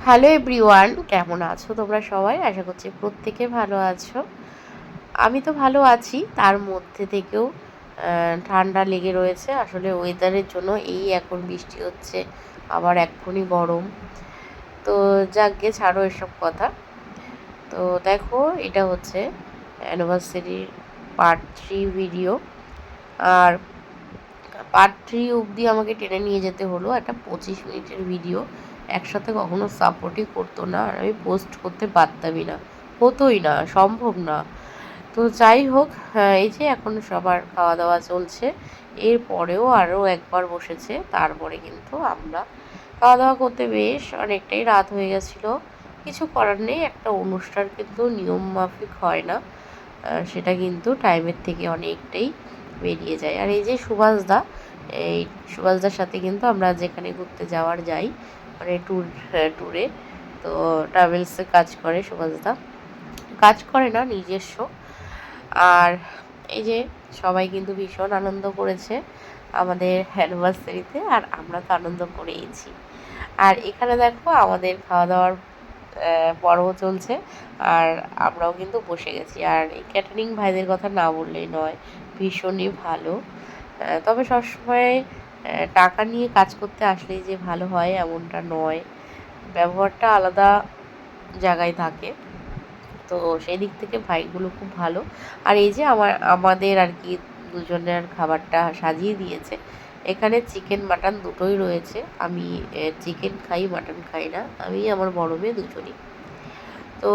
Hello everyone, কেমন আছো তোমরা সবাই? আশা করছি প্রত্যেকে ভালো আছো। আমি তো ভালো আছি, তার মধ্যে থেকেও ঠান্ডা লেগে রয়েছে। আসলে ওয়েদারের জন্য এই এখন বৃষ্টি হচ্ছে, আবার এক্ষুনি গরম। তো যাকগে, ছাড়ো এসব কথা। তো দেখো, এটা হচ্ছে অ্যানিভার্সারির পার্ট 3 ভিডিও। আর পার্ট 3 অবধি আমাকে টেনে নিয়ে যেতে হলো। একটা 25 মিনিটের ভিডিও একসাথে কখনো সাপোর্টই করতো না, আর আমি পোস্ট করতে পারতামই না, হতোই না, সম্ভব না। তো যাই হোক, এই যে এখন সবার খাওয়া দাওয়া চলছে, এরপরেও আরও একবার বসেছে। তারপরে কিন্তু আমরা খাওয়া দাওয়া করতে বেশ অনেকটাই রাত হয়ে গেছিলো। কিছু করার নেই, একটা অনুষ্ঠান কিন্তু নিয়ম মাফিক হয় না, সেটা কিন্তু টাইমের থেকে অনেকটাই বেরিয়ে যায়। আর এই যে সুভাষদা, এই সুভাষদার সাথে কিন্তু আমরা যেখানে ঘুরতে যাওয়ার যাই, মানে ট্যুরে, তো ট্রাভেলসে কাজ করে সুভাষদা, কাজ করে না, নিজস্ব। আর এই যে সবাই কিন্তু ভীষণ আনন্দ করেছে আমাদের অ্যানিভার্সারিতে, আর আমরা তো আনন্দ করেইছি। আর এখানে দেখো আমাদের খাওয়া দাওয়ার পর্ব চলছে, আর আমরাও কিন্তু বসে গেছি। আর এই ক্যাটারিং ভাইদের কথা না বললেই নয়, ভীষণই ভালো। তবে সবসময় টাকা নিয়ে কাজ করতে আসলেই যে ভালো হয় এমনটা নয়, ব্যবহারটা আলাদা জায়গায় থাকে। তো সেই দিক থেকে ভাইগুলো খুব ভালো। আর এই যে আমাদের আর কি দুজনের খাবারটা সাজিয়ে দিয়েছে। এখানে চিকেন মাটন দুটোই রয়েছে। আমি চিকেন খাই, মাটন খাই না। আমি আমার বড় মেয়ে দুজনই। তো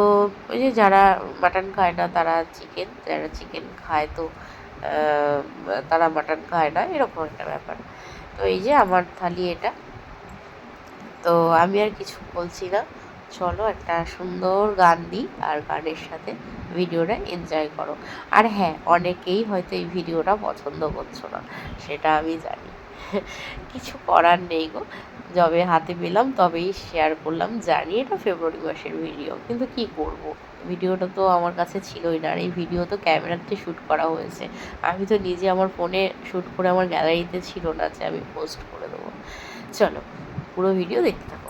ওই যে যারা মাটন খায় না তারা চিকেন, যারা চিকেন খায় তো তারা মাটন খায় না, এরকম একটা ব্যাপার। তো এই যে আমার থালি এটা। তো আমি আর কিছু বলছি না, চলো একটা সুন্দর গান দিই, আর গানের সাথে ভিডিওটা এনজয় করো। আর হ্যাঁ, অনেকেই হয়তো এই ভিডিওটা পছন্দ করছো না, সেটা আমি জানি। কিছু করার নেই গো, যবে হাতে পেলাম তবেই শেয়ার করলাম। জানি এটা ফেব্রুয়ারি মাসের ভিডিও, কিন্তু কি করব, ভিডিওটা তো আমার কাছে ছিলই না। আর এই ভিডিও তো ক্যামেরাতে শ্যুট করা হয়েছে, আমি তো নিজে আমার ফোনে শ্যুট করে আমার গ্যালারিতে ছিল না যে আমি পোস্ট করে দেবো। চলো পুরো ভিডিও দেখতে থাকো।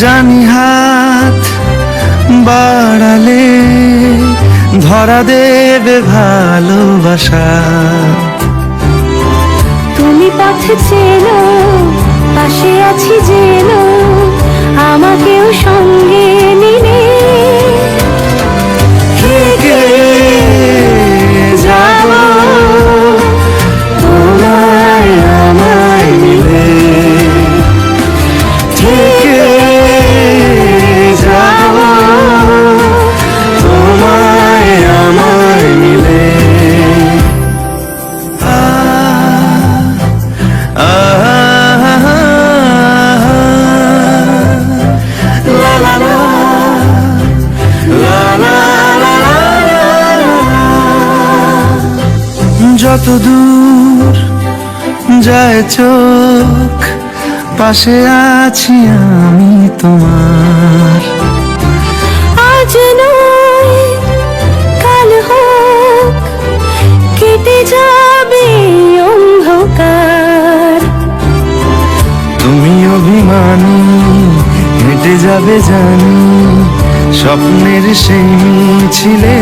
জানি হাত বাড়ালে ধরা দেবে ভালোবাসা। তুমি পথে চেনো, পাশে আছি জেনো, আমাকেও সঙ্গে নিলে থেকে যাব তোমায় আমায় মিলে, থেকে যাব তোমায় আমায় মিলে। যত দূর যায় চোখ, পাশে আছি আমি তোমার। আজ নয় কাল হোক, কেটে যাবে অন্ধকার। তুমি অভিমানী, হেঁটে যাবে জানি স্বপ্নের সেই মিছিলে।